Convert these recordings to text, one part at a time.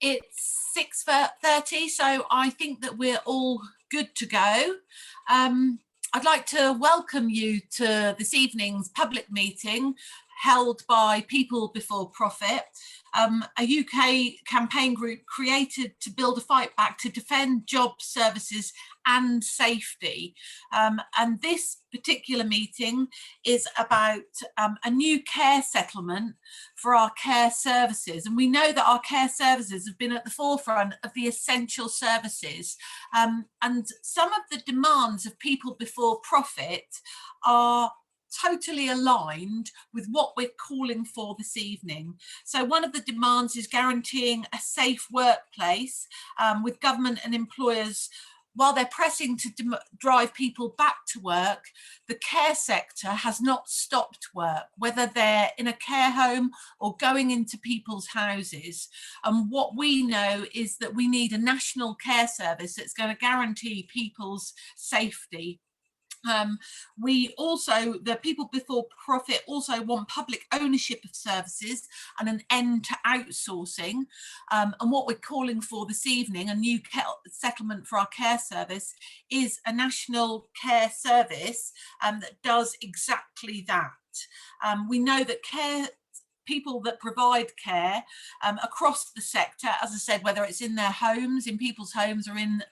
It's 6:30, so I think that we're all good to go. I'd like to welcome you to this evening's public meeting held by People Before Profit, a UK campaign group created to build a fight back to defend jobs, services and safety. And this particular meeting is about a new care settlement for our care services. And we know that our care services have been at the forefront of the essential services. And some of the demands of People Before Profit are totally aligned with what we're calling for this evening. So one of the demands is guaranteeing a safe workplace with government and employers. While they're pressing to drive people back to work, the care sector has not stopped work, whether they're in a care home or going into people's houses. And what we know is that we need a national care service that's going to guarantee people's safety. The People Before Profit also want public ownership of services and an end to outsourcing. And what we're calling for this evening, a new settlement for our care service, is a national care service that does exactly that. We know that people that provide care across the sector, as I said, whether it's in their homes, in people's homes or in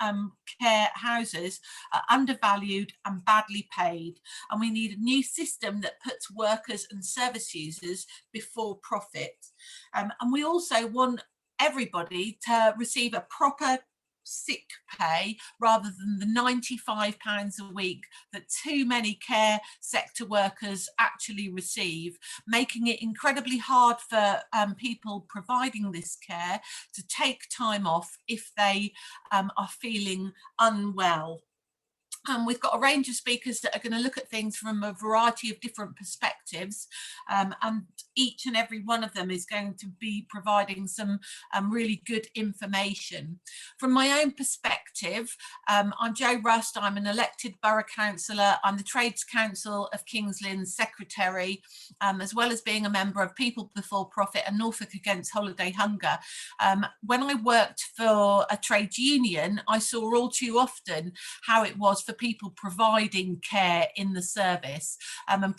care houses, are undervalued and badly paid. And we need a new system that puts workers and service users before profit. And we also want everybody to receive a proper sick pay rather than the £95 a week that too many care sector workers actually receive, making it incredibly hard for people providing this care to take time off if they are feeling unwell. We've got a range of speakers that are going to look at things from a variety of different perspectives, and each and every one of them is going to be providing some really good information. From my own perspective, I'm Jo Rust. I'm an elected borough councillor. I'm the Trades Council of Kings Lynn's secretary, as well as being a member of People Before Profit and Norfolk Against Holiday Hunger. When I worked for a trade union, I saw all too often how it was for people providing care in the service. And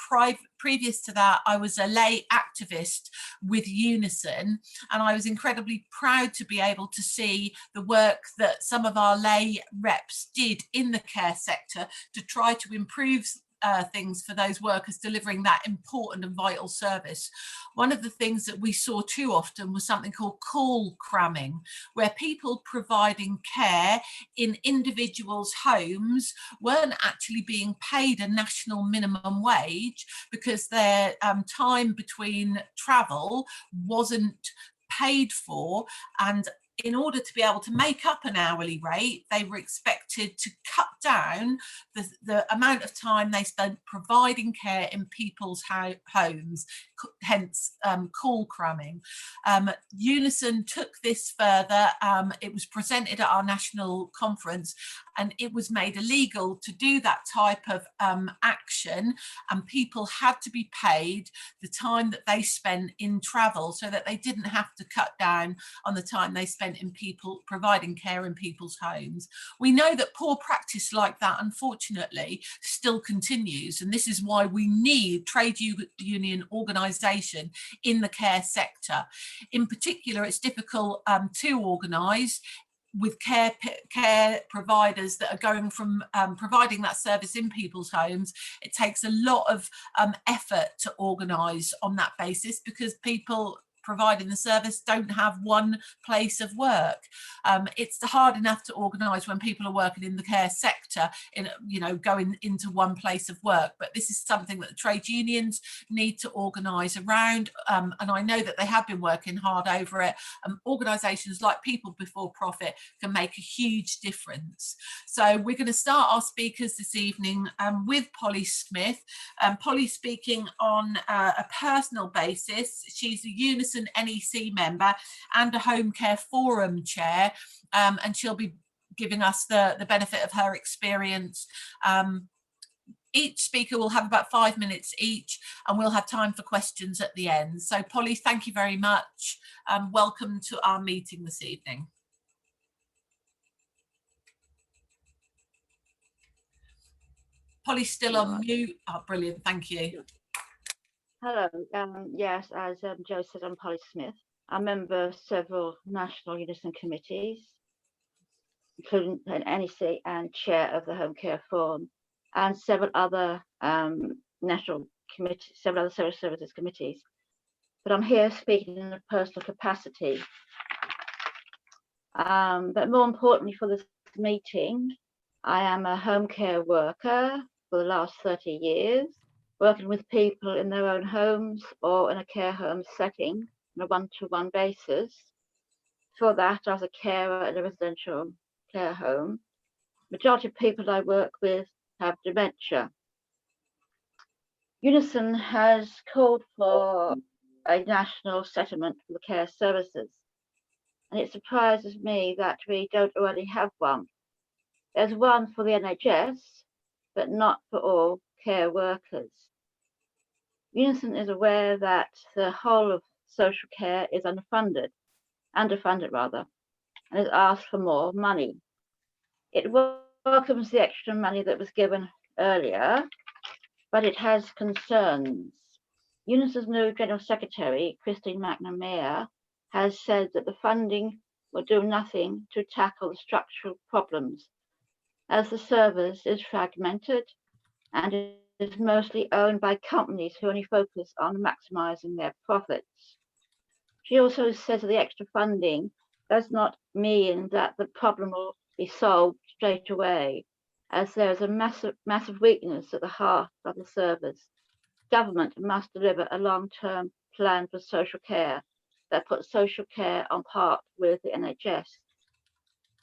previous to that, I was a lay activist with Unison, and I was incredibly proud to be able to see the work that some of our lay reps did in the care sector to try to improve things for those workers delivering that important and vital service. One of the things that we saw too often was something called call cramming, where people providing care in individuals' homes weren't actually being paid a national minimum wage because their time between travel wasn't paid for, and in order to be able to make up an hourly rate, they were expected to cut down the amount of time they spent providing care in people's homes, hence call cramming. Unison took this further. It was presented at our national conference, and it was made illegal to do that type of action, and people had to be paid the time that they spent in travel so that they didn't have to cut down on the time they spent in providing care in people's homes. We know that poor practice like that, unfortunately, still continues, and this is why we need trade union organisation in the care sector. In particular, it's difficult to organise with care providers that are going from providing that service in people's homes. It takes a lot of effort to organise on that basis because people providing the service don't have one place of work. It's hard enough to organise when people are working in the care sector, going into one place of work. But this is something that the trade unions need to organise around, and I know that they have been working hard over it. Organisations like People Before Profit can make a huge difference. So we're going to start our speakers this evening with Polly Smith. Polly speaking on a personal basis. She's a Unison NEC member and a Home Care Forum chair, and she'll be giving us the benefit of her experience each speaker will have about 5 minutes each, and we'll have time for questions at the end. So Polly, thank you very much. Welcome to our meeting this evening. Polly's still on mute. Oh, brilliant, thank you. Hello, yes, as Jo said, I'm Polly Smith. I'm a member of several national Unison committees, including an NEC and chair of the Home Care Forum, and several other national committees, several other social services committees. But I'm here speaking in a personal capacity. But more importantly for this meeting, I am a home care worker for the last 30 years, working with people in their own homes or in a care home setting on a one-to-one basis. For that, I was a carer at a residential care home. Majority of people I work with have dementia. Unison has called for a national settlement for the care services, and it surprises me that we don't already have one. There's one for the NHS, but not for all care workers. Unison is aware that the whole of social care is underfunded rather, and has asked for more money. It welcomes the extra money that was given earlier, but it has concerns. Unison's new General Secretary, Christine McNamara, has said that the funding will do nothing to tackle the structural problems, as the service is fragmented and is mostly owned by companies who only focus on maximizing their profits. She also says that the extra funding does not mean that the problem will be solved straight away, as there is a massive weakness at the heart of the service. Government must deliver a long-term plan for social care that puts social care on par with the NHS.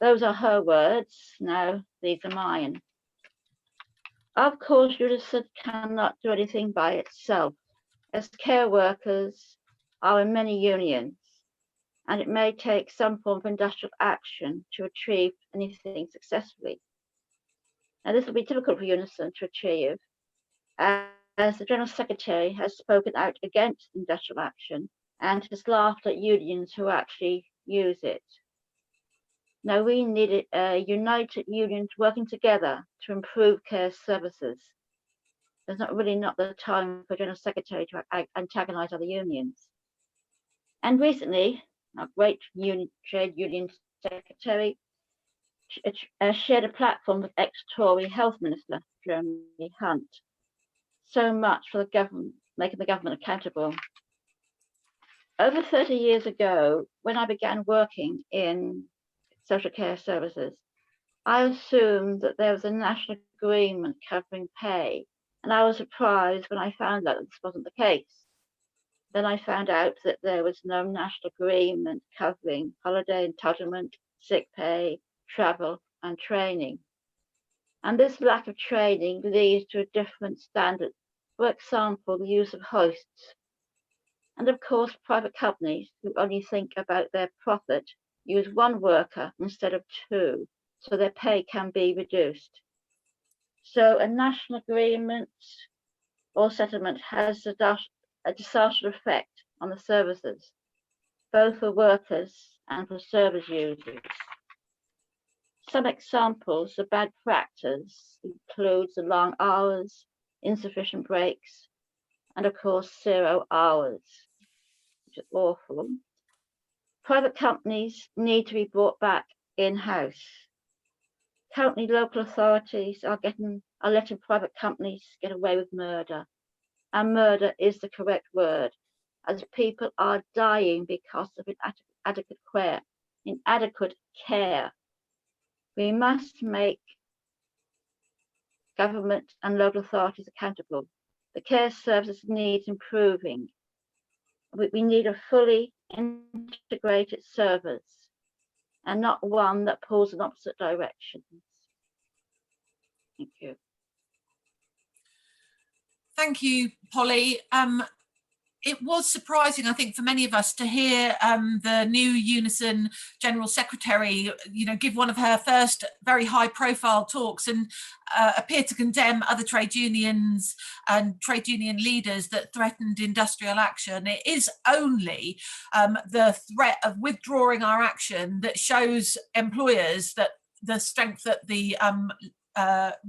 Those are her words. Now these are mine. Of course, Unison cannot do anything by itself, as care workers are in many unions, and it may take some form of industrial action to achieve anything successfully. Now, this will be difficult for Unison to achieve, as the General Secretary has spoken out against industrial action and has laughed at unions who actually use it. Now, we needed united unions working together to improve care services. There's not the time for General Secretary to antagonize other unions. And recently, our great trade union secretary shared a platform with ex-Tory Health Minister Jeremy Hunt. So much for the government, making the government accountable. Over 30 years ago, when I began working in social care services, I assumed that there was a national agreement covering pay, and I was surprised when I found out that this wasn't the case. Then I found out that there was no national agreement covering holiday entitlement, sick pay, travel, and training. And this lack of training leads to a different standard. For example, the use of hoists. And of course, private companies who only think about their profit use one worker instead of two, so their pay can be reduced. So a national agreement or settlement has a disastrous effect on the services, both for workers and for service users. Some examples of bad practice includes the long hours, insufficient breaks, and of course 0 hours, which is awful. Private companies need to be brought back in-house. Currently, local authorities are letting private companies get away with murder. And murder is the correct word, as people are dying because of inadequate care. We must make government and local authorities accountable. The care services need improving. We need a fully integrated service and not one that pulls in opposite directions. Thank you. Thank you, Polly. It was surprising, I think, for many of us to hear the new Unison General Secretary, give one of her first very high-profile talks and appear to condemn other trade unions and trade union leaders that threatened industrial action. It is only the threat of withdrawing our action that shows employers that the strength that the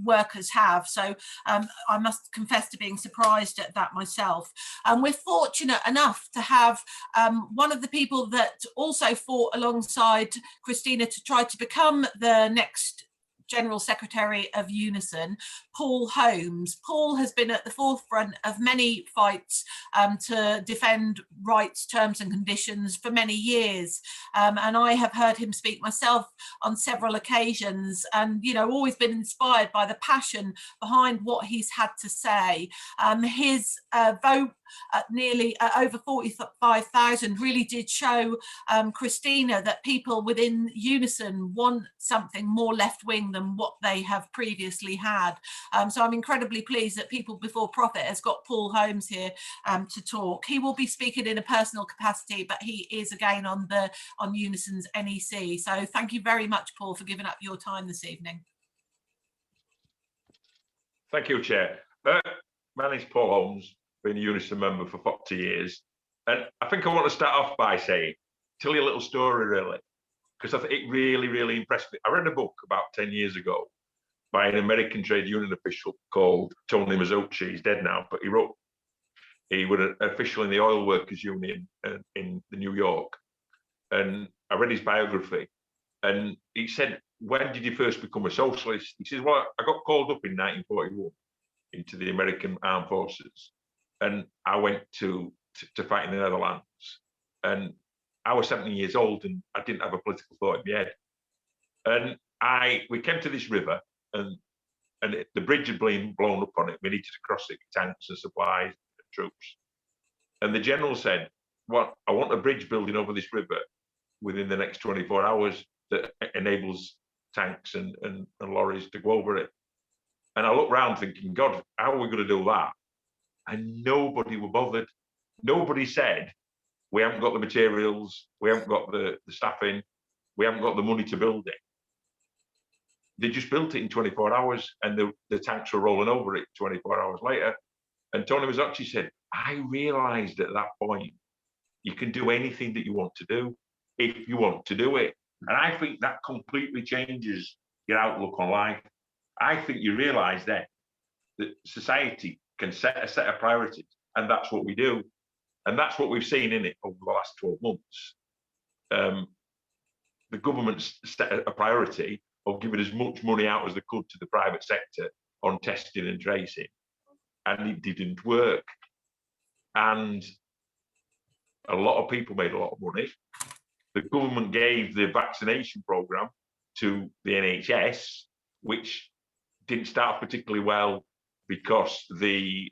workers have. So I must confess to being surprised at that myself. We're fortunate enough to have one of the people that also fought alongside Christina to try to become the next General Secretary of Unison, Paul Holmes. Paul has been at the forefront of many fights to defend rights, terms and conditions for many years. And I have heard him speak myself on several occasions and, always been inspired by the passion behind what he's had to say. His vote at nearly over 45,000 really did show Christina that people within Unison want something more left-wing than what they have previously had. So I'm incredibly pleased that People Before Profit has got Paul Holmes here to talk. He will be speaking in a personal capacity, but he is again on Unison's NEC. So thank you very much, Paul, for giving up your time this evening. Thank you, Chair. My name's Paul Holmes, been a Unison member for 40 years. And I think I want to start off by tell you a little story, really, because I think it really, really impressed me. I read a book about 10 years ago by an American trade union official called Tony Mazzucci. He's dead now, but he was an official in the Oil Workers Union in New York. And I read his biography, and he said, when did you first become a socialist? He says, well, I got called up in 1941 into the American Armed Forces, and I went to fight in the Netherlands. And I was 17 years old, and I didn't have a political thought in my head. And we came to this river, and the bridge had been blown up on it. We needed to cross it with tanks and supplies and troops. And the general said, "What? I want a bridge building over this river within the next 24 hours that enables tanks and lorries to go over it." And I looked around thinking, God, how are we going to do that? And nobody were bothered. Nobody said, we haven't got the materials, we haven't got the staffing, we haven't got the money to build it. They just built it in 24 hours, and the tanks were rolling over it 24 hours later. And Tony Mazzucci said, I realized at that point, you can do anything that you want to do if you want to do it. And I think that completely changes your outlook on life. I think you realize then that society can set a set of priorities, and that's what we do. And that's what we've seen in it over the last 12 months. The government's set a priority of giving as much money out as they could to the private sector on testing and tracing, and it didn't work. And a lot of people made a lot of money. The government gave the vaccination program to the NHS, which didn't start particularly well because they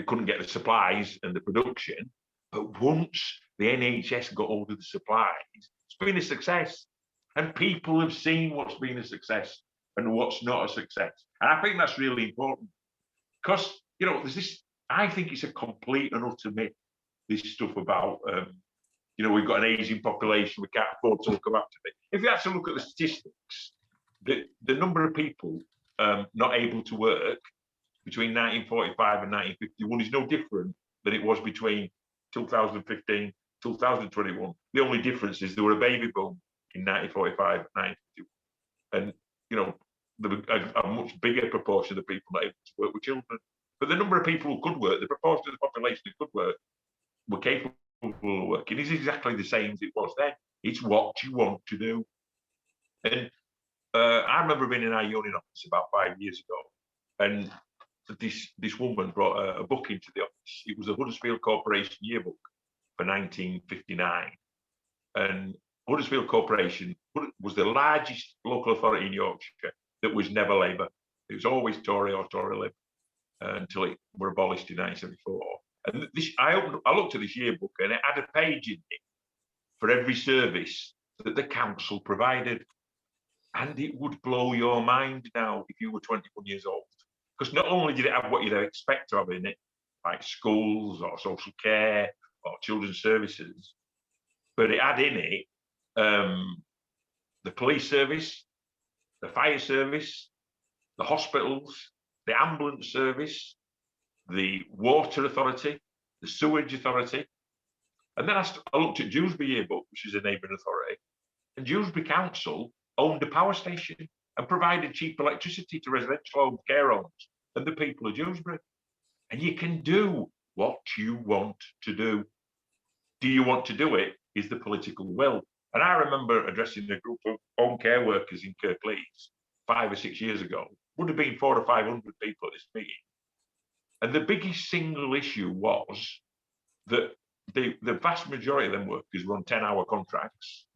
couldn't get the supplies and the production. But once the NHS got hold of the supplies, it's been a success. And people have seen what's been a success and what's not a success. And I think that's really important. Because, there's this, I think it's a complete and utter myth, this stuff about, we've got an aging population, we can't afford to look after it. If you actually look at the statistics, the number of people not able to work between 1945 and 1951 is no different than it was between 2015, 2021. The only difference is there were a baby boom in 1945 and 1951. And, there was a much bigger proportion of the people not able to work with children. But the number of people who could work, the proportion of the population who could work, were capable of working, is exactly the same as it was then. It's what you want to do. And I remember being in our union office about 5 years ago, and this woman brought a book into the office. It was a Huddersfield Corporation yearbook for 1959. And Huddersfield Corporation was the largest local authority in Yorkshire that was never Labour. It was always Tory or Tory Lib until it were abolished in 1974. And I looked at this yearbook, and it had a page in it for every service that the council provided. And it would blow your mind now if you were 21 years old. Because not only did it have what you'd expect to have in it, like schools or social care or children's services, but it had in it the police service, the fire service, the hospitals, the ambulance service, the water authority, the sewage authority. And then I looked at Dewsbury Yearbook, which is a neighbouring authority, and Dewsbury Council owned a power station and provided cheap electricity to residential homes, care homes, and the people of Dewsbury. And you can do what you want to do. Do you want to do it? Is the political will. And I remember addressing a group of home care workers in Kirklees 5 or 6 years ago. Would have been 400 or 500 people at this meeting. And the biggest single issue was that the vast majority of them workers were on 10-hour contracts,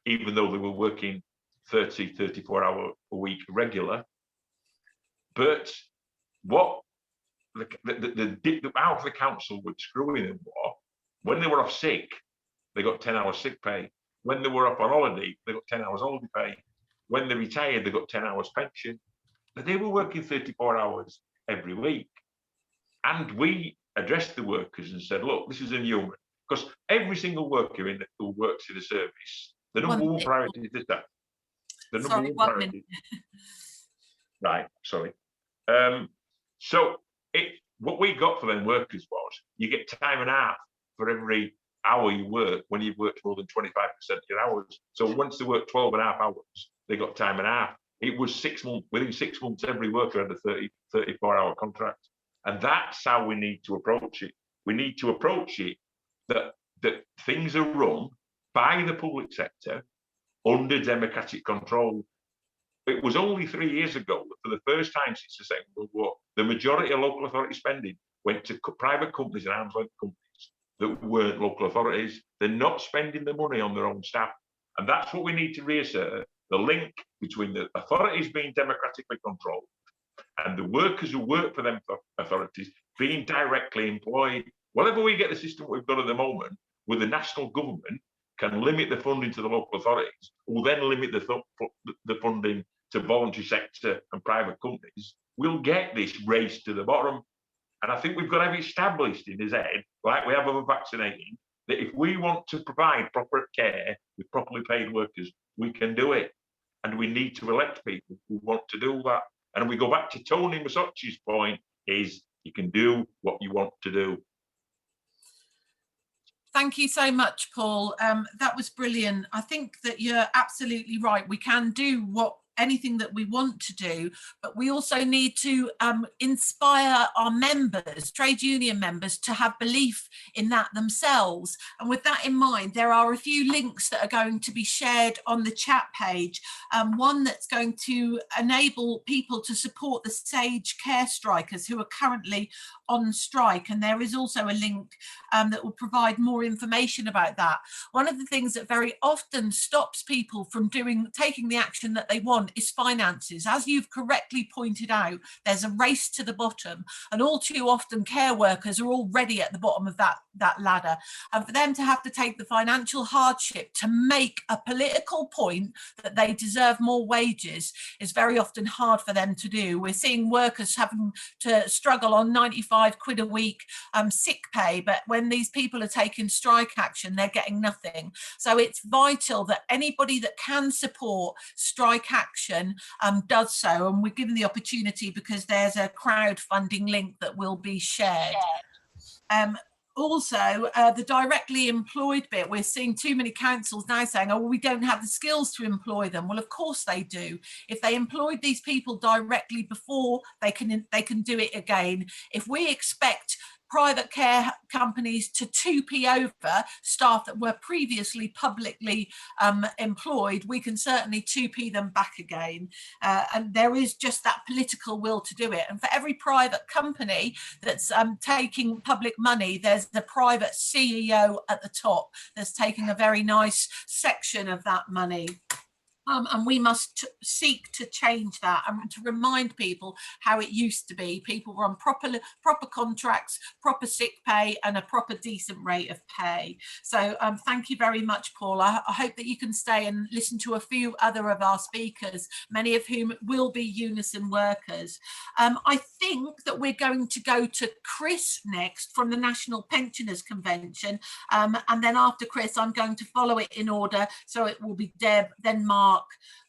even though they were working 30, 34 hour a week regular. But what how the council were screwing them was, when they were off sick, they got 10 hours sick pay. When they were off on holiday, they got 10 hours holiday pay. When they retired, they got 10 hours pension. But they were working 34 hours every week. And we addressed the workers and said, look, this is inhuman. Because every single worker who works in the service, the number one priority is that. The number one priority. Right, sorry. So what we got for them workers was, you get time and a half for every hour you work when you've worked more than 25% of your hours. So once they worked 12 and a half hours, they got time and a half. It was 6 months, within 6 months, every worker had a 34-hour contract. And that's how we need to approach it. We need to approach it that things are run by the public sector under democratic control. It was only 3 years ago that for the first time since the Second World War, the majority of local authority spending went to private companies and arm's length companies that weren't local authorities. They're not spending the money on their own staff. And that's what we need to reassert, the link between the authorities being democratically controlled and the workers who work for them authorities being directly employed. Whatever we get the system we've got at the moment, with the national government can limit the funding to the local authorities, will then limit the funding to voluntary sector and private companies, we'll get this race to the bottom. And I think we've got to have established in his head, like we have over vaccinating, that if we want to provide proper care with properly paid workers, we can do it. And we need to elect people who want to do that. And we go back to Tony Masocci's point, is you can do what you want to do. Thank you so much, Paul. That was brilliant. I think that you're absolutely right. We can do anything that we want to do, but we also need to inspire our members, trade union members, to have belief in that themselves. And with that in mind, there are a few links that are going to be shared on the chat page. One that's going to enable people to support the Sage Care strikers who are currently on strike, and there is also a link that will provide more information about that. One of the things that very often stops people from taking the action that they want is finances. As you've correctly pointed out, there's a race to the bottom, and all too often care workers are already at the bottom of that ladder, and for them to have to take the financial hardship to make a political point that they deserve more wages is very often hard for them to do. We're seeing workers having to struggle on 95 quid a week sick pay, but when these people are taking strike action, they're getting nothing. So it's vital that anybody that can support strike action does so, and we're given the opportunity because there's a crowdfunding link that will be shared. Also, the directly employed bit, we're seeing too many councils now saying, oh, well, we don't have the skills to employ them. Well, of course they do. If they employed these people directly before, they can do it again. If we expect private care companies to 2p over staff that were previously publicly employed, we can certainly 2p them back again. And there is just that political will to do it. And for every private company that's taking public money, there's the private CEO at the top that's taking a very nice section of that money. And we must seek to change that and to remind people how it used to be. People were on proper contracts, proper sick pay, and a proper decent rate of pay. So thank you very much, Paula. I hope that you can stay and listen to a few other of our speakers, many of whom will be Unison workers. I think that we're going to go to Chris next from the National Pensioners Convention. And then after Chris, I'm going to follow it in order. So it will be Deb, then Mark,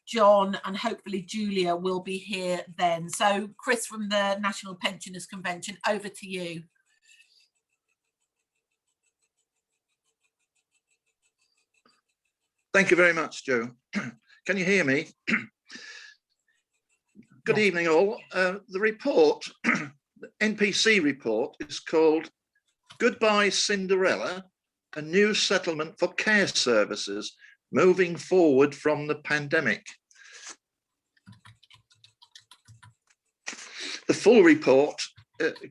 John, and hopefully Julia will be here then. So Chris from the National Pensioners Convention, over to you. Thank you very much, Joe. Can you hear me? Good evening, all. The report, the NPC report, is called Goodbye Cinderella, a new settlement for care services moving forward from the pandemic. The full report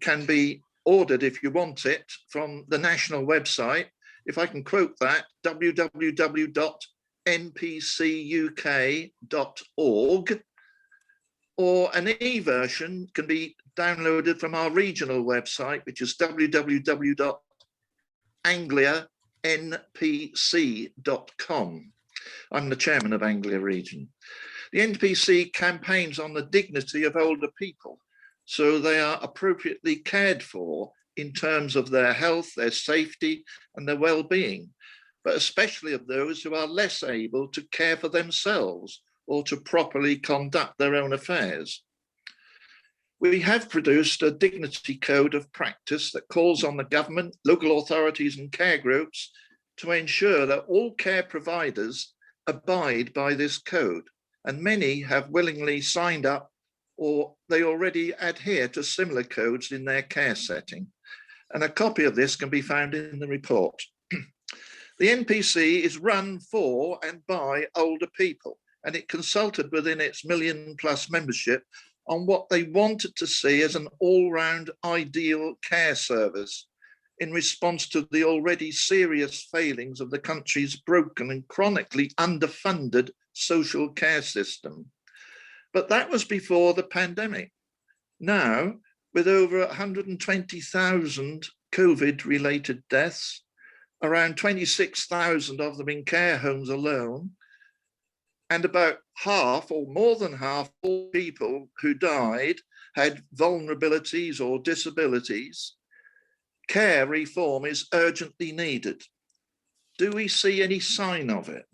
can be ordered if you want it from the national website. If I can quote that, www.npcuk.org, or an e-version can be downloaded from our regional website, which is www.anglianpc.com. I'm the chairman of Anglia Region. The NPC campaigns on the dignity of older people, so they are appropriately cared for in terms of their health, their safety, and their well-being, but especially of those who are less able to care for themselves or to properly conduct their own affairs. We have produced a dignity code of practice that calls on the government, local authorities, and care groups to ensure that all care providers abide by this code, and many have willingly signed up or they already adhere to similar codes in their care setting. And a copy of this can be found in the report. The NPC is run for and by older people, and it consulted within its million-plus membership on what they wanted to see as an all-round ideal care service in response to the already serious failings of the country's broken and chronically underfunded social care system. But that was before the pandemic. Now, with over 120,000 COVID-related deaths, around 26,000 of them in care homes alone, and about half or more than half all people who died had vulnerabilities or disabilities, care reform is urgently needed. Do we see any sign of it?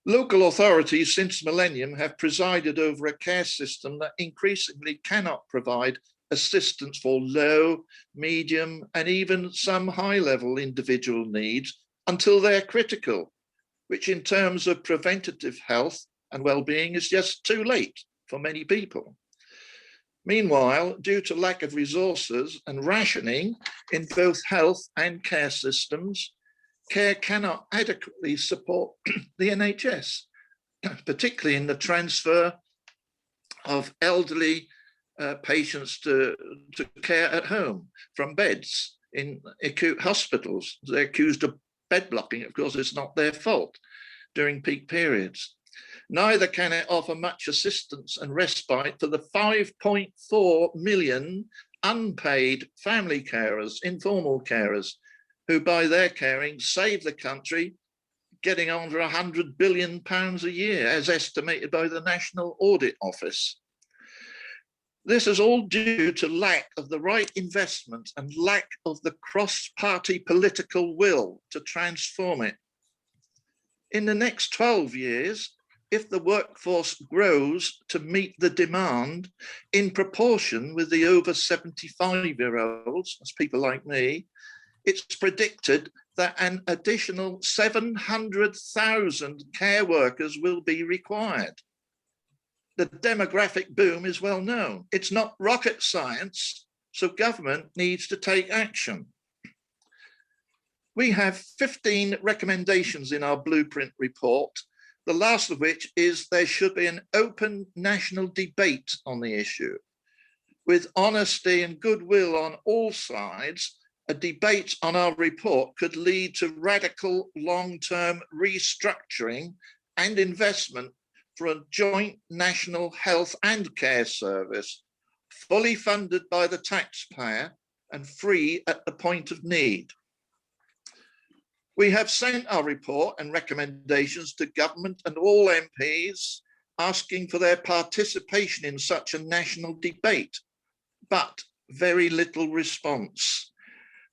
Local authorities since millennium have presided over a care system that increasingly cannot provide assistance for low, medium, and even some high-level individual needs until they're critical, which in terms of preventative health and well-being is just too late for many people. Meanwhile, due to lack of resources and rationing in both health and care systems, care cannot adequately support the NHS, particularly in the transfer of elderly patients to care at home from beds in acute hospitals. They're accused of bed blocking. Of course, it's not their fault during peak periods. Neither can it offer much assistance and respite for the 5.4 million unpaid family carers, informal carers, who by their caring save the country, getting over £100 billion a year, as estimated by the National Audit Office. This is all due to lack of the right investment and lack of the cross-party political will to transform it. In the next 12 years, if the workforce grows to meet the demand in proportion with the over 75-year-olds, that's people like me, it's predicted that an additional 700,000 care workers will be required. The demographic boom is well known. It's not rocket science, so government needs to take action. We have 15 recommendations in our blueprint report, the last of which is there should be an open national debate on the issue. With honesty and goodwill on all sides, a debate on our report could lead to radical long-term restructuring and investment for a joint national health and care service, fully funded by the taxpayer and free at the point of need. We have sent our report and recommendations to government and all MPs, asking for their participation in such a national debate, but very little response.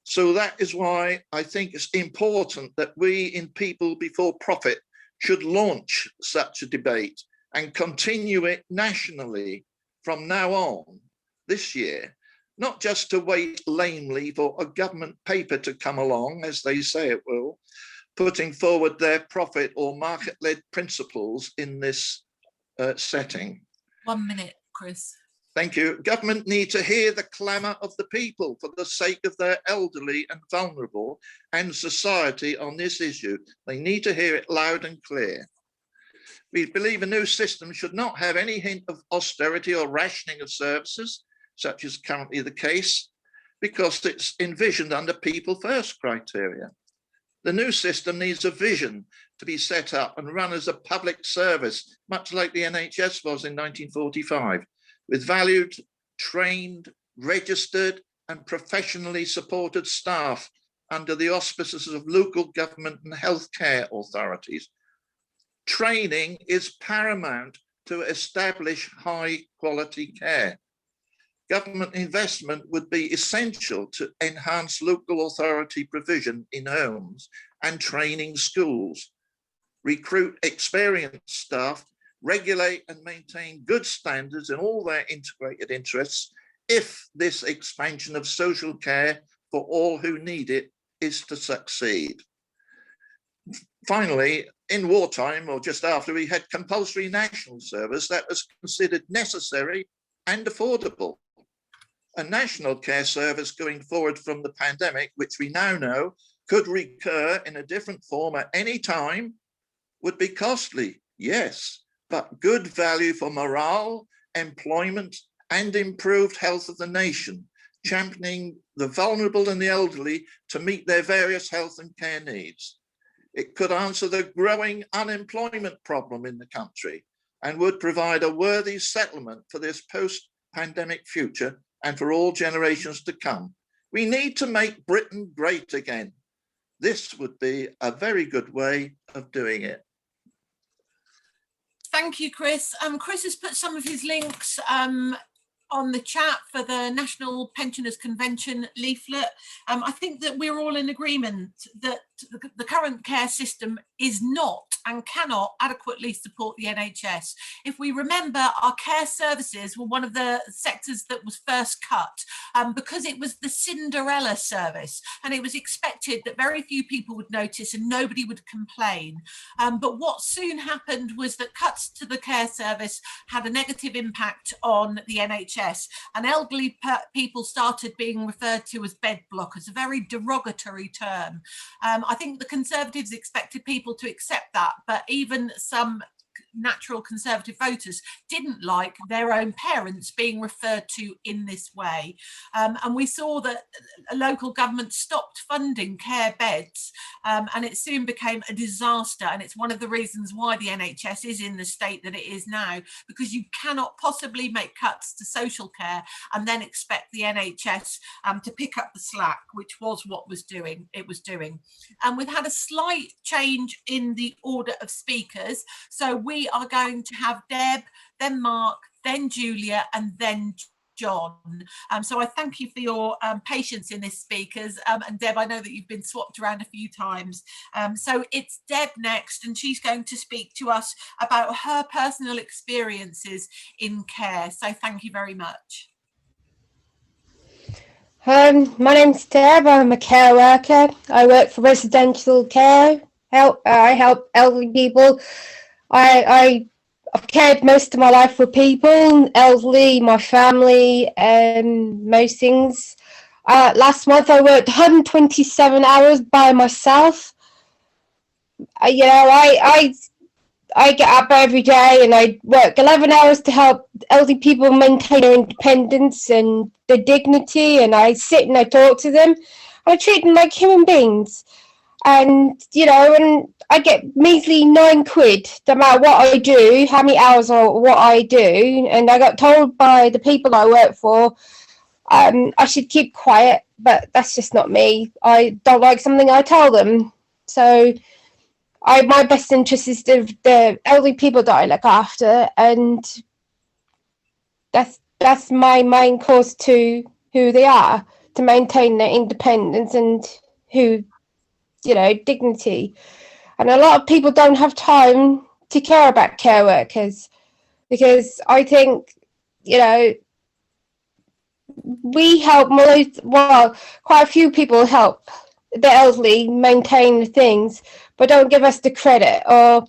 So that is why I think it's important that we in People Before Profit should launch such a debate and continue it nationally from now on this year, not just to wait lamely for a government paper to come along, as they say it will, putting forward their profit or market-led principles in this setting. 1 minute, Chris. Thank you. Government need to hear the clamour of the people for the sake of their elderly and vulnerable and society on this issue. They need to hear it loud and clear. We believe a new system should not have any hint of austerity or rationing of services, such as currently the case, because it's envisioned under people first criteria. The new system needs a vision to be set up and run as a public service, much like the NHS was in 1945. With valued, trained, registered and professionally supported staff under the auspices of local government and healthcare authorities. Training is paramount to establish high quality care. Government investment would be essential to enhance local authority provision in homes and training schools, recruit experienced staff, regulate and maintain good standards in all their integrated interests if this expansion of social care for all who need it is to succeed. Finally, in wartime or just after, we had compulsory national service that was considered necessary and affordable. A national care service going forward from the pandemic, which we now know could recur in a different form at any time, would be costly, yes, but good value for morale, employment, and improved health of the nation, championing the vulnerable and the elderly to meet their various health and care needs. It could answer the growing unemployment problem in the country and would provide a worthy settlement for this post-pandemic future and for all generations to come. We need to make Britain great again. This would be a very good way of doing it. Thank you, Chris. Chris has put some of his links on the chat for the National Pensioners Convention leaflet. I think that we're all in agreement that the current care system is not and cannot adequately support the NHS. If we remember, our care services were one of the sectors that was first cut because it was the Cinderella service, and it was expected that very few people would notice and nobody would complain. But what soon happened was that cuts to the care service had a negative impact on the NHS, and elderly people started being referred to as bed blockers, a very derogatory term. I think the Conservatives expected people to accept that, but even some natural Conservative voters didn't like their own parents being referred to in this way. And we saw that local government stopped funding care beds, and it soon became a disaster. And it's one of the reasons why the NHS is in the state that it is now, because you cannot possibly make cuts to social care and then expect the NHS to pick up the slack, which was what it was doing. And we've had a slight change in the order of speakers. So we are going to have Deb, then Mark, then Julia, and then John. So I thank you for your patience in this, speakers. And Deb, I know that you've been swapped around a few times. So it's Deb next, and she's going to speak to us about her personal experiences in care. So thank you very much. My name's Deb. I'm a care worker. I work for residential care. I help elderly people. I've cared most of my life for people, elderly, my family, and most things. Last month I worked 127 hours by myself. I get up every day and I work 11 hours to help elderly people maintain their independence and their dignity, and I sit and I talk to them. I treat them like human beings. And and I get measly £9, no matter what I do, how many hours or what I do. And I got told by the people I work for, I should keep quiet, but that's just not me. I don't like something, I tell them. So my best interest is the elderly people that I look after, and that's my main cause to who they are, to maintain their independence and dignity. And a lot of people don't have time to care about care workers, because I think, we help quite a few people help the elderly maintain things, but don't give us the credit or,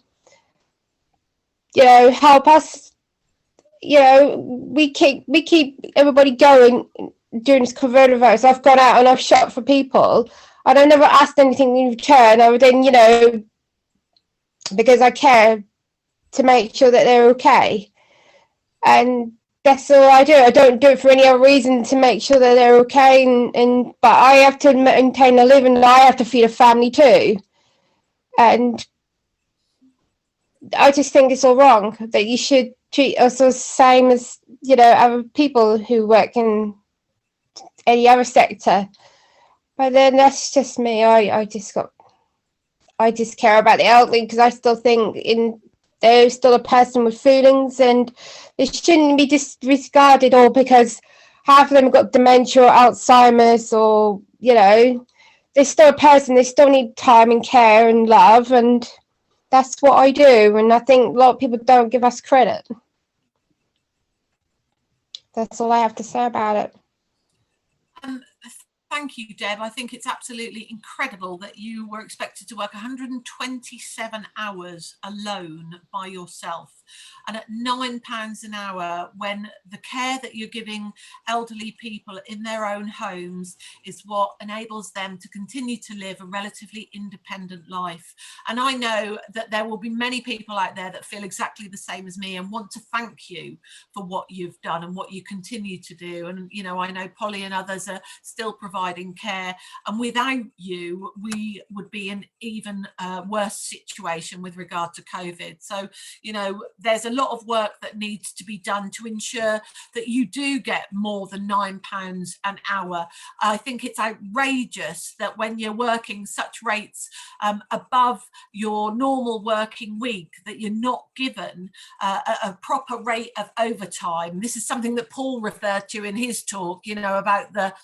help us. We keep everybody going during this coronavirus. I've gone out and I've shot for people, and I never asked anything in return other than, because I care to make sure that they're okay. And that's all I do. I don't do it for any other reason to make sure that they're okay. But I have to maintain a living, and I have to feed a family too. And I just think it's all wrong that you should treat us the same as, other people who work in any other sector. But then that's just me. I just care about the elderly, because I still think they're still a person with feelings, and they shouldn't be disregarded all because half of them have got dementia or Alzheimer's, or, they're still a person. They still need time and care and love, and that's what I do. And I think a lot of people don't give us credit. That's all I have to say about it. Thank you, Deb. I think it's absolutely incredible that you were expected to work 127 hours alone by yourself, and at £9 an hour, when the care that you're giving elderly people in their own homes is what enables them to continue to live a relatively independent life. And I know that there will be many people out there that feel exactly the same as me and want to thank you for what you've done and what you continue to do. And I know Polly and others are still providing care, and without you we would be in even worse situation with regard to COVID. So there's a lot of work that needs to be done to ensure that you do get more than £9 an hour. I think it's outrageous that when you're working such rates above your normal working week, that you're not given a proper rate of overtime. This is something that Paul referred to in his talk, about the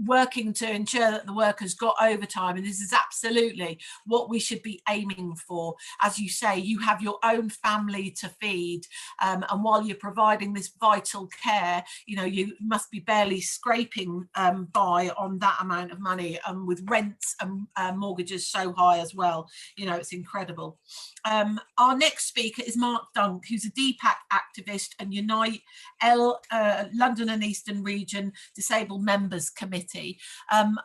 working to ensure that the workers got overtime, and this is absolutely what we should be aiming for. As you say, you have your own family to feed, and while you're providing this vital care, you must be barely scraping by on that amount of money, with rents and mortgages so high as well. It's incredible. Our next speaker is Mark Dunk, who's a DPAC activist and Unite London and Eastern Region Disabled Members Committee.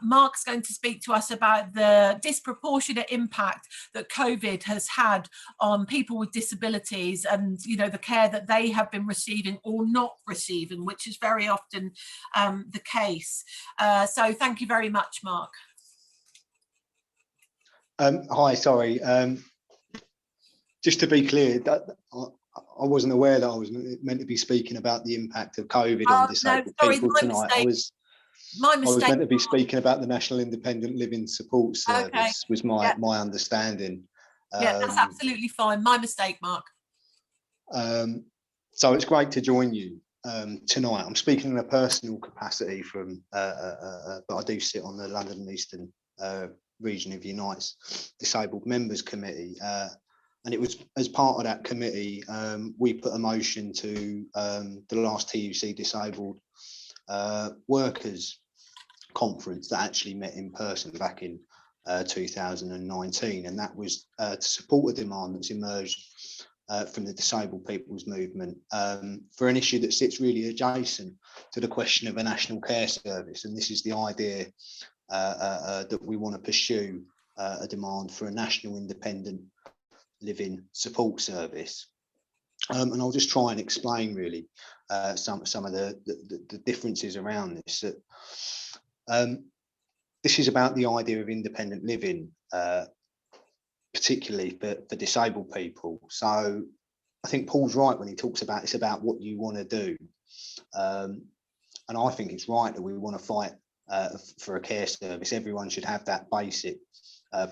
Mark's going to speak to us about the disproportionate impact that COVID has had on people with disabilities, and the care that they have been receiving or not receiving, which is very often the case. So thank you very much, Mark. Hi, sorry. Just to be clear, that I wasn't aware that I was meant to be speaking about the impact of COVID on disabled people tonight. My mistake. I was meant to be speaking about the National Independent Living Support Service, was my understanding. Yeah, that's absolutely fine. My mistake, Mark. So it's great to join you tonight. I'm speaking in a personal capacity but I do sit on the London and Eastern Region of Unite's Disabled Members Committee. And it was as part of that committee, we put a motion to the last TUC Disabled Workers Conference that actually met in person back in 2019. And that was to support a demand that's emerged from the disabled people's movement for an issue that sits really adjacent to the question of a national care service. And this is the idea that we want to pursue a demand for a national independent living support service. And I'll just try and explain really some of the differences around this. this is about the idea of independent living, particularly for disabled people. So I think Paul's right when he talks about it's about what you want to do. And I think it's right that we want to fight for a care service. Everyone should have that basic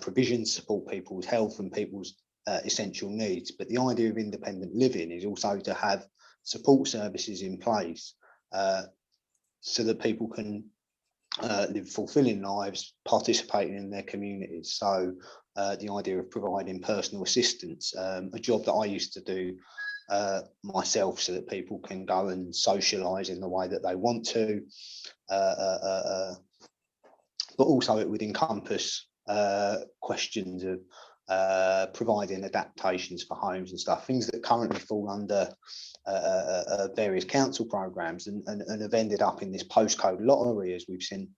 provision to support people's health and people's essential needs. But the idea of independent living is also to have support services in place so that people can live fulfilling lives, participating in their communities. So the idea of providing personal assistance, a job that I used to do myself, so that people can go and socialise in the way that they want to, but also it would encompass questions of providing adaptations for homes and stuff, things that currently fall under various council programmes and have ended up in this postcode lottery, as we've seen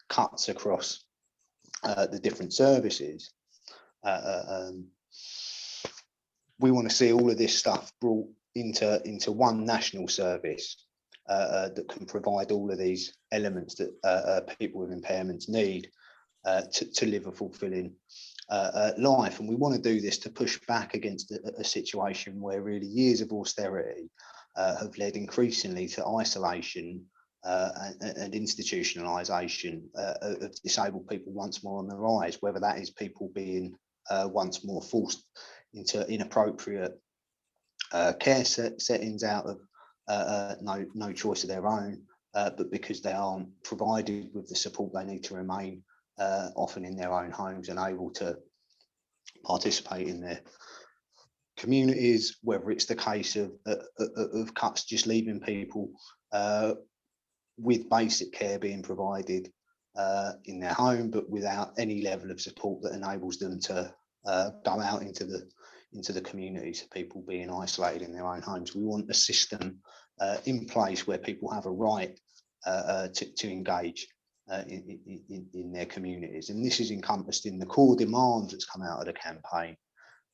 cuts across the different services. We want to see all of this stuff brought into one national service that can provide all of these elements that people with impairments need to live a fulfilling life. And we want to do this to push back against a situation where really years of austerity have led increasingly to isolation and institutionalisation of disabled people once more on the rise, whether that is people being once more forced into inappropriate care settings out of no choice of their own, but because they aren't provided with the support they need to remain often in their own homes and able to participate in their communities, whether it's the case of cuts just leaving people with basic care being provided in their home, but without any level of support that enables them to go out into the communities, people being isolated in their own homes. We want a system in place where people have a right to engage in their communities, and this is encompassed in the core demands that's come out of the campaign,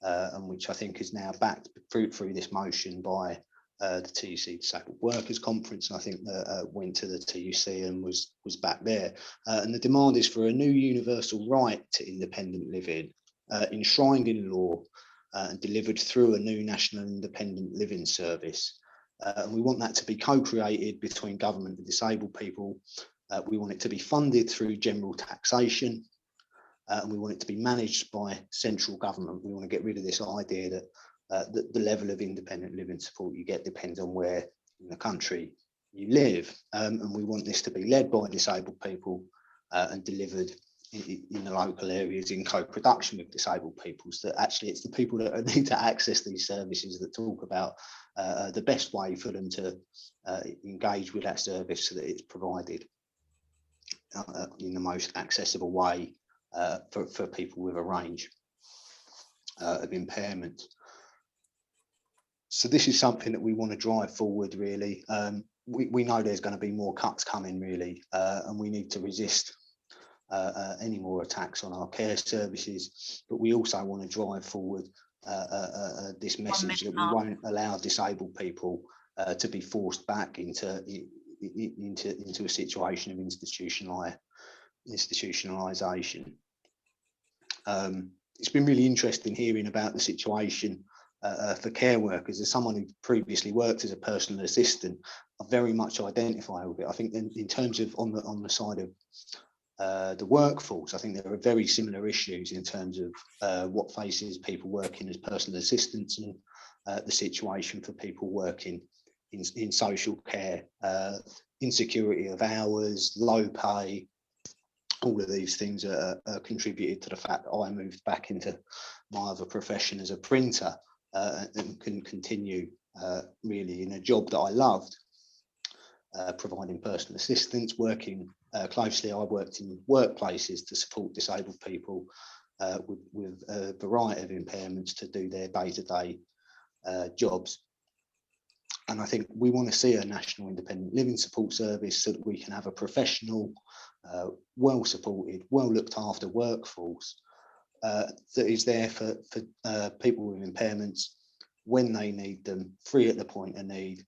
and which I think is now backed through this motion by the TUC Disabled Workers Conference, and I think went to the TUC and was back there. And the demand is for a new universal right to independent living, enshrined in law and delivered through a new national independent living service. And we want that to be co-created between government and disabled people. We want it to be funded through general taxation, and we want it to be managed by central government. We want to get rid of this idea that the level of independent living support you get depends on where in the country you live. And we want this to be led by disabled people and delivered in the local areas in co-production with disabled people. So that actually it's the people that need to access these services that talk about the best way for them to engage with that service so that it's provided in the most accessible way for people with a range of impairment. So this is something that we want to drive forward, really. We know there's going to be more cuts coming, really, and we need to resist any more attacks on our care services, but we also want to drive forward this message that we won't allow disabled people to be forced back into a situation of institutionalisation. It's been really interesting hearing about the situation for care workers. As someone who previously worked as a personal assistant, I very much identify with it. I think in terms of on the side of the workforce, I think there are very similar issues in terms of what faces people working as personal assistants and the situation for people working in social care, insecurity of hours, low pay. All of these things are contributed to the fact that I moved back into my other profession as a printer and can continue really in a job that I loved, providing personal assistance, working closely. I worked in workplaces to support disabled people with a variety of impairments to do their day-to-day jobs. And I think we want to see a national independent living support service so that we can have a professional, well supported, well looked after workforce that is there for people with impairments when they need them, free at the point of need,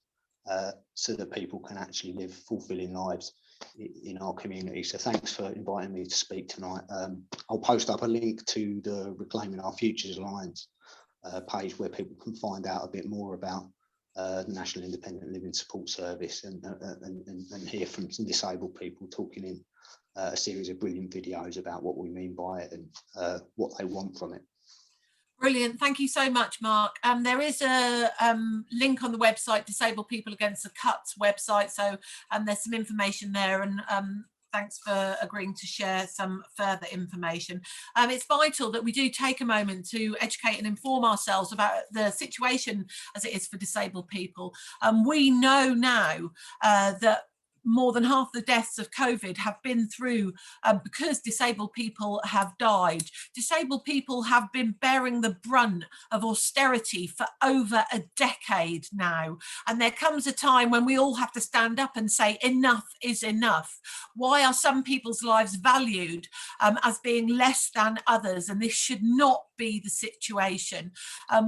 so that people can actually live fulfilling lives in our community. So thanks for inviting me to speak tonight. I'll post up a link to the Reclaiming Our Futures Alliance page where people can find out a bit more about the National Independent Living Support Service and hear from some disabled people talking in a series of brilliant videos about what we mean by it and what they want from it. Brilliant. Thank you so much, Mark. There is a link on the website, Disabled People Against the Cuts website. So there's some information there, and thanks for agreeing to share some further information. It's vital that we do take a moment to educate and inform ourselves about the situation as it is for disabled people. We know now that more than half the deaths of COVID have been through because disabled people have died. Disabled people have been bearing the brunt of austerity for over a decade now. And there comes a time when we all have to stand up and say enough is enough. Why are some people's lives valued as being less than others? And this should not be the situation.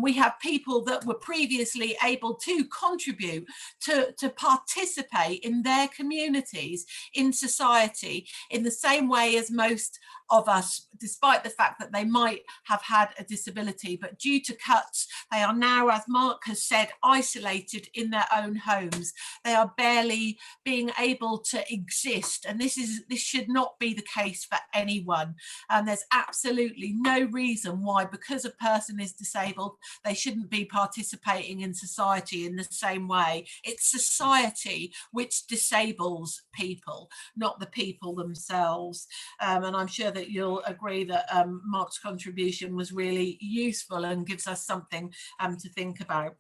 We have people that were previously able to contribute, to participate in their communities, in society, in the same way as most of us, despite the fact that they might have had a disability. But due to cuts, they are now, as Mark has said, isolated in their own homes. They are barely being able to exist, and this should not be the case for anyone. And there's absolutely no reason why, because a person is disabled, they shouldn't be participating in society in the same way. It's society which disables people, not the people themselves. And I'm sure that you'll agree that Mark's contribution was really useful and gives us something to think about.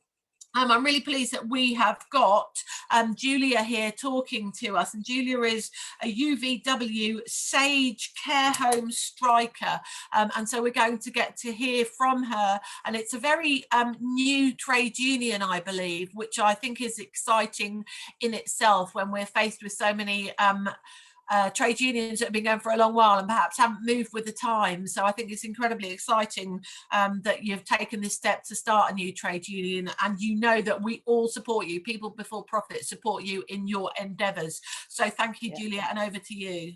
I'm really pleased that we have got Julia here talking to us, and Julia is a UVW Sage Care Home striker, and so we're going to get to hear from her, and it's a very new trade union, I believe, which I think is exciting in itself when we're faced with so many trade unions that have been going for a long while and perhaps haven't moved with the times. So I think it's incredibly exciting that you've taken this step to start a new trade union, and you know that we all support you. People Before Profit support you in your endeavours. So thank you, Julia, and over to you.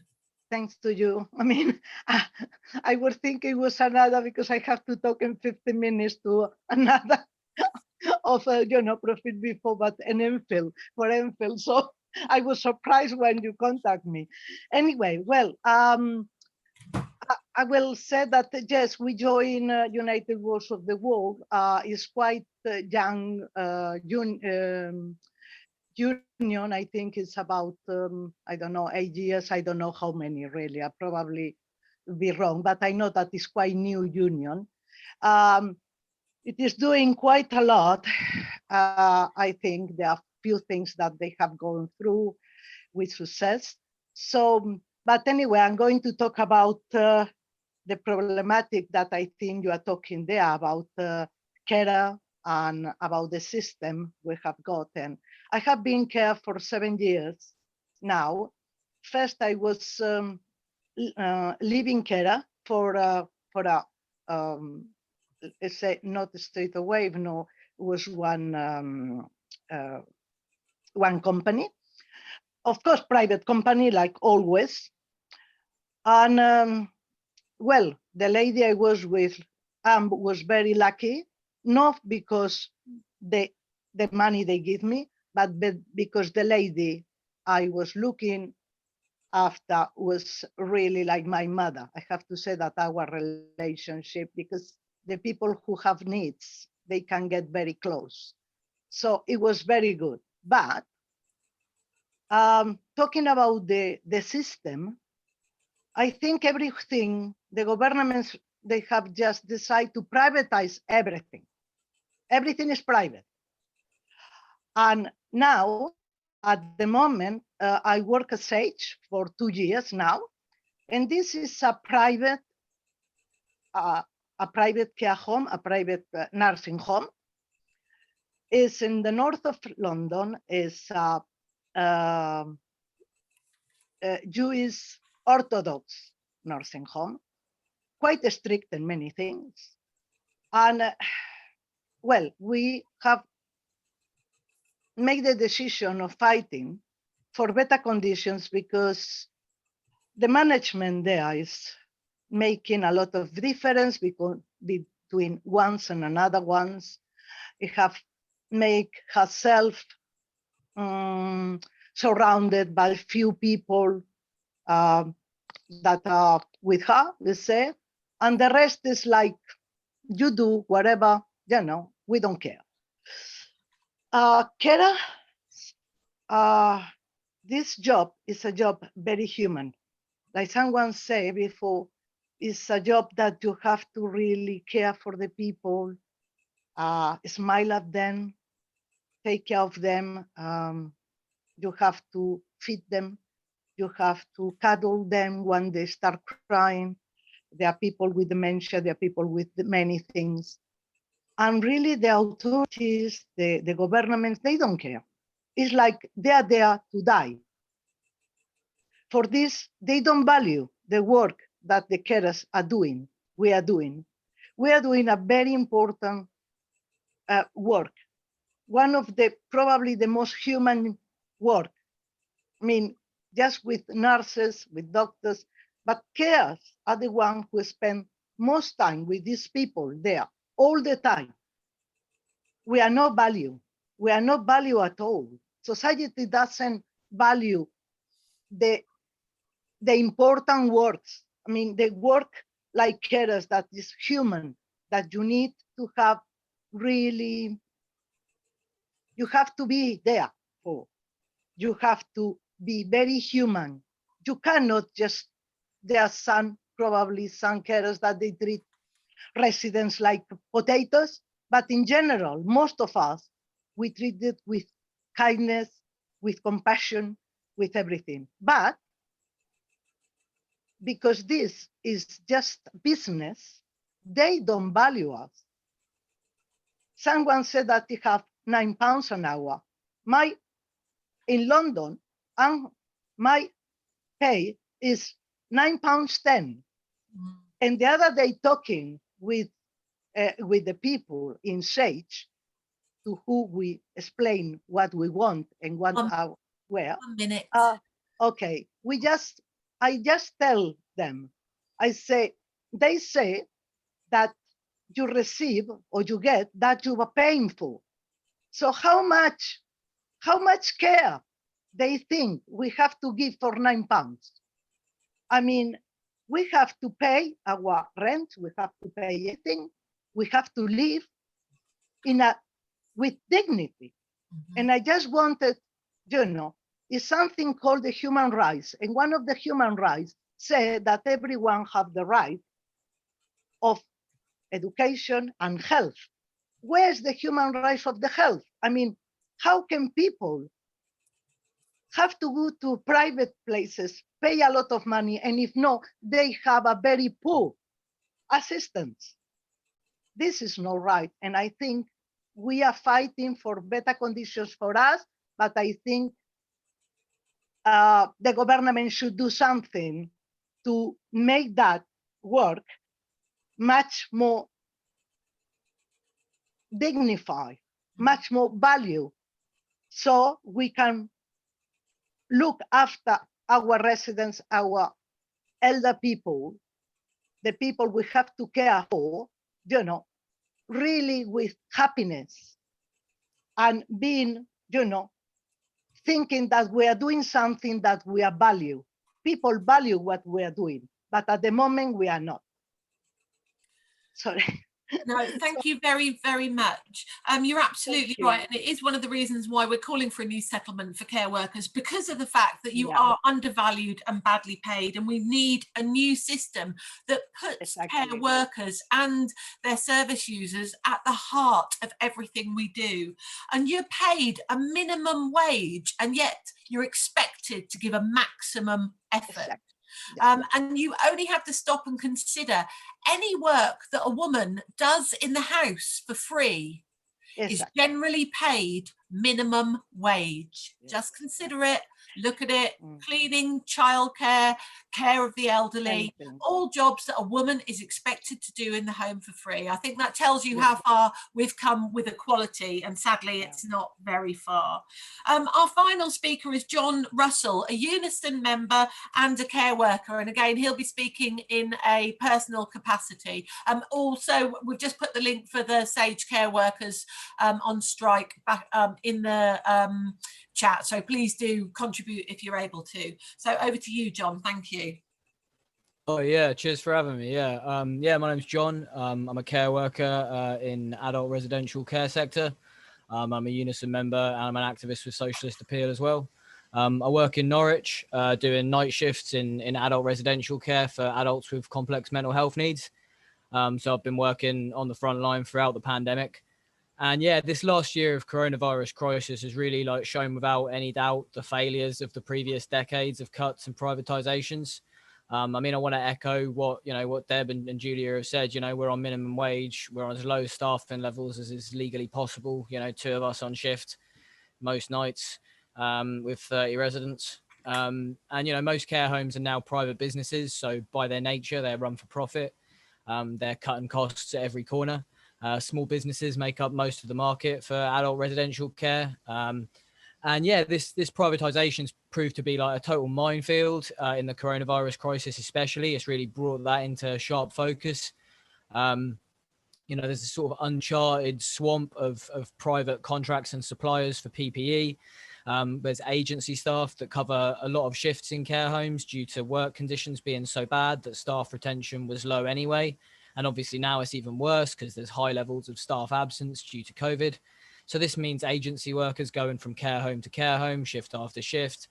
Thanks to you. I mean, I was thinking it was another, because I have to talk in 15 minutes to another of Profit Before, but an MPhil for MPhil. So I was surprised when you contact me. Anyway, well, I will say that yes, we join United Worlds of the World. It's quite young union. I think it's about I don't know, 8 years. I don't know how many really. I probably be wrong, but I know that it's quite new union. It is doing quite a lot. I think there are few things that they have gone through with success. So, but anyway, I'm going to talk about the problematic that I think you are talking there about care and about the system we have got. And I have been care for 7 years now. First, I was living care for a let's say not straight away, no, it was one company, of course, private company, like always. And well, the lady I was with was very lucky, not because the money they give me, but because the lady I was looking after was really like my mother. I have to say that our relationship, because the people who have needs, they can get very close. So it was very good. But talking about the system, I think everything, the governments, they have just decided to privatize everything. Everything is private. And now, at the moment, I work at Sage for 2 years now, and this is a private care home, a private nursing home. Is in the north of London. Is Jewish Orthodox nursing home, quite strict in many things. And well, we have make the decision of fighting for better conditions, because the management there is making a lot of difference between ones and another ones. It have make herself surrounded by few people that are with her, let's say, and the rest is like, you do whatever, you know, we don't care. Kera, this job is a job very human. Like someone said before, it's a job that you have to really care for the people, smile at them, take care of them. You have to feed them. You have to cuddle them when they start crying. There are people with dementia, there are people with many things. And really the authorities, the governments, they don't care. It's like they are there to die. For this, they don't value the work that the carers are doing, we are doing. We are doing a very important work. One of the, probably the most human work. I mean, just with nurses, with doctors, but carers are the ones who spend most time with these people there, all the time. We are not value. We are not value at all. Society doesn't value the important works. I mean, the work like carers that is human, that you need to have really, you have to be there for. You have to be very human. You cannot just, there are some, probably some carers that they treat residents like potatoes, but in general, most of us, we treat it with kindness, with compassion, with everything. But because this is just business, they don't value us. Someone said that they have £9 an hour. In London, my pay is £9.10. And the other day, talking with the people in Sage, to who we explain what we want and what our where. 1 minute. Okay, I just tell them, they say that you receive or you get that you are paying for. So how much care they think we have to give for £9? I mean, we have to pay our rent, we have to pay everything, we have to live with dignity. And I just wanted, it's something called the human rights. And one of the human rights said that everyone have the right of education and health. Where's the human rights of the health? I mean, how can people have to go to private places, pay a lot of money, and if not, they have a very poor assistance? This is not right. And I think we are fighting for better conditions for us, but I think the government should do something to make that work much more dignified, much more value, so we can look after our residents, our elder people, the people we have to care for, really with happiness and being, thinking that we are doing something that we are value. People value what we are doing, but at the moment we are not. Sorry. No, thank you very, very much. You're absolutely right. And it is one of the reasons why we're calling for a new settlement for care workers, because of the fact that you are undervalued and badly paid. And we need a new system that puts care workers and their service users at the heart of everything we do. And you're paid a minimum wage, and yet you're expected to give a maximum effort. And you only have to stop and consider any work that a woman does in the house for free is generally paid minimum wage. Yeah. Just consider it, look at it, Mm. cleaning, childcare, care of the elderly, Anything. all jobs that a woman is expected to do in the home for free. I think that tells you Yeah. how far we've come with equality, and sadly Yeah. it's not very far. Our final speaker is John Russell, a Unison member and a care worker, and again he'll be speaking in a personal capacity. Also, we've just put the link for the Sage Care Workers on strike back in the chat, so please do contribute if you're able to. So over to you, John. Thank you. Oh yeah, cheers for having me. Yeah, my name's John. I'm a care worker in adult residential care sector. I'm a Unison member and I'm an activist with Socialist Appeal as well. I work in Norwich, doing night shifts in adult residential care for adults with complex mental health needs. So I've been working on the front line throughout the pandemic. And yeah, this last year of coronavirus crisis has really shown without any doubt the failures of the previous decades of cuts and privatizations. I mean, I want to echo what Deb and Julia have said. We're on minimum wage. We're on as low staffing levels as is legally possible. 2 of us on shift most nights with 30 residents. And most care homes are now private businesses. So by their nature, they're run for profit. They're cutting costs at every corner. Small businesses make up most of the market for adult residential care. And yeah, this privatization's proved to be a total minefield in the coronavirus crisis, especially. It's really brought that into sharp focus. There's a sort of uncharted swamp of private contracts and suppliers for PPE. There's agency staff that cover a lot of shifts in care homes due to work conditions being so bad that staff retention was low anyway. And obviously now it's even worse because there's high levels of staff absence due to COVID. So this means agency workers going from care home to care home, shift after shift.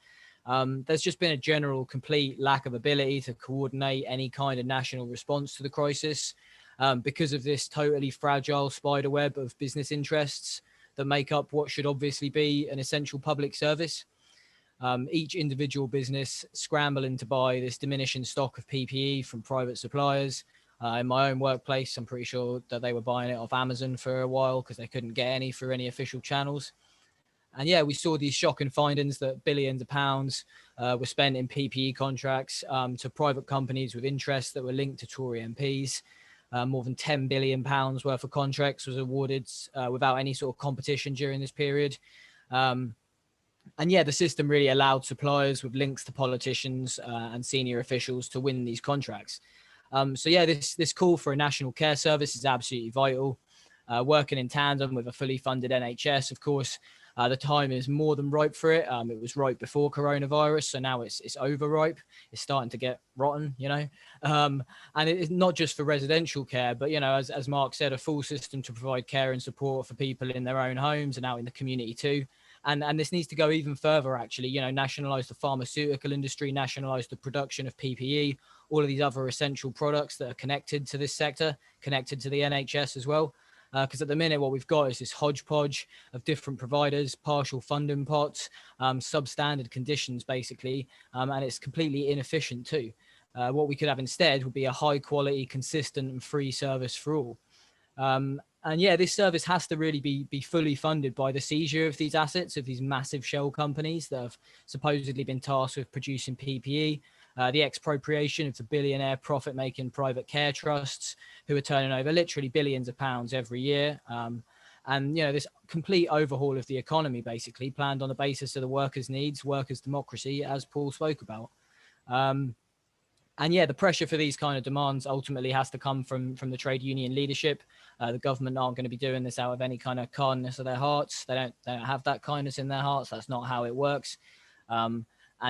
There's just been a general complete lack of ability to coordinate any kind of national response to the crisis because of this totally fragile spider web of business interests that make up what should obviously be an essential public service. Each individual business scrambling to buy this diminishing stock of PPE from private suppliers. In my own workplace, I'm pretty sure that they were buying it off Amazon for a while because they couldn't get any through any official channels. And yeah, we saw these shocking findings that billions of pounds were spent in PPE contracts to private companies with interests that were linked to Tory MPs. More than £10 billion worth of contracts was awarded without any sort of competition during this period. And yeah, the system really allowed suppliers with links to politicians and senior officials to win these contracts. So yeah, this call for a national care service is absolutely vital. Working in tandem with a fully funded NHS, of course, the time is more than ripe for it. It was ripe before coronavirus, so now it's overripe. It's starting to get rotten, and it's not just for residential care, but as Mark said, a full system to provide care and support for people in their own homes and out in the community too. And this needs to go even further, actually, nationalize the pharmaceutical industry, nationalize the production of PPE, all of these other essential products that are connected to this sector, connected to the NHS as well. Because at the minute, what we've got is this hodgepodge of different providers, partial funding pots, substandard conditions, basically, and it's completely inefficient too. What we could have instead would be a high quality, consistent and free service for all. And yeah, this service has to really be fully funded by the seizure of these assets of these massive shell companies that have supposedly been tasked with producing PPE, the expropriation of the billionaire profit-making private care trusts who are turning over literally billions of pounds every year. And, this complete overhaul of the economy, basically planned on the basis of the workers' needs, workers' democracy, as Paul spoke about. And yeah, the pressure for these kind of demands ultimately has to come from the trade union leadership. The government aren't going to be doing this out of any kind of kindness of their hearts. They don't have that kindness in their hearts. That's not how it works. And,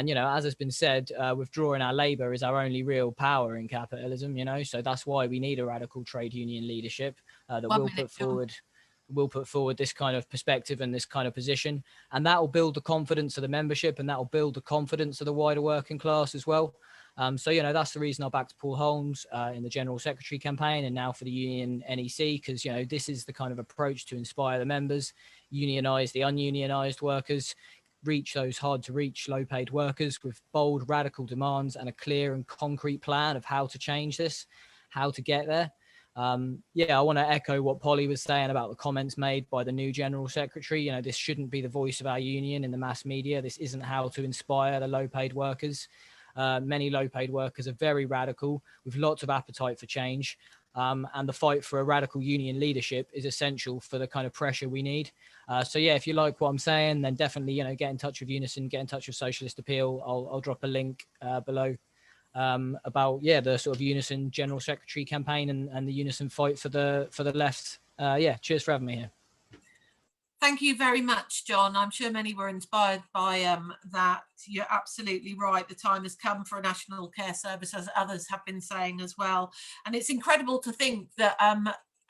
as has been said, withdrawing our labour is our only real power in capitalism, so that's why we need a radical trade union leadership that will put forward this kind of perspective and this kind of position. And that will build the confidence of the membership, and that will build the confidence of the wider working class as well. So, that's the reason I backed Paul Holmes in the General Secretary campaign and now for the Union NEC, because, this is the kind of approach to inspire the members, unionise the ununionised workers, reach those hard to reach low paid workers with bold radical demands and a clear and concrete plan of how to change this, how to get there. Yeah, I want to echo what Polly was saying about the comments made by the new General Secretary. You know, this shouldn't be the voice of our union in the mass media. This isn't how to inspire the low-paid workers. Many low-paid workers are very radical with lots of appetite for change. And the fight for a radical union leadership is essential for the kind of pressure we need. So yeah, if you like what I'm saying, then definitely, you know, get in touch with Unison, get in touch with Socialist Appeal. I'll drop a link below about, yeah, the sort of Unison General Secretary campaign and the Unison fight for the left. Yeah, cheers for having me here. Thank you very much, John. I'm sure many were inspired by that. You're absolutely right. The time has come for a national care service, as others have been saying as well. And it's incredible to think that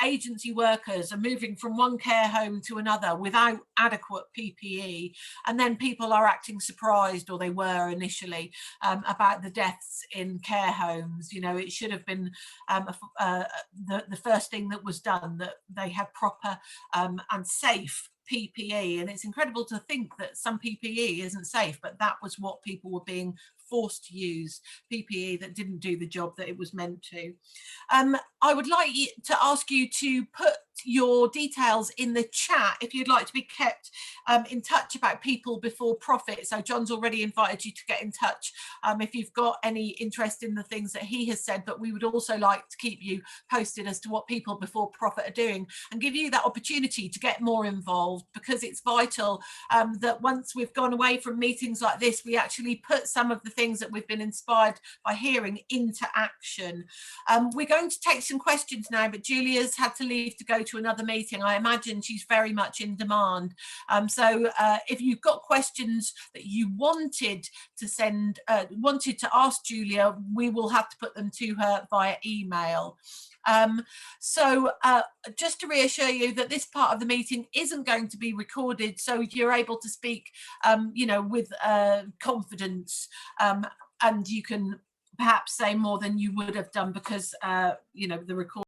agency workers are moving from one care home to another without adequate PPE, and then people are acting surprised, or they were initially, about the deaths in care homes. You know, it should have been the first thing that was done, that they had proper and safe PPE. And it's incredible to think that some PPE isn't safe, but that was what people were being forced to use, PPE that didn't do the job that it was meant to. I would like to ask you to put your details in the chat if you'd like to be kept in touch about People Before Profit. So John's already invited you to get in touch if you've got any interest in the things that he has said, but we would also like to keep you posted as to what People Before Profit are doing and give you that opportunity to get more involved, because it's vital that once we've gone away from meetings like this, we actually put some of the things that we've been inspired by hearing into action. We're going to take some questions now, but Julia's had to leave to go to another meeting. I imagine she's very much in demand. So if you've got questions that you wanted to ask Julia, we will have to put them to her via email. So just to reassure you that this part of the meeting isn't going to be recorded, so you're able to speak, you know, with confidence, and you can perhaps say more than you would have done because, you know, the recording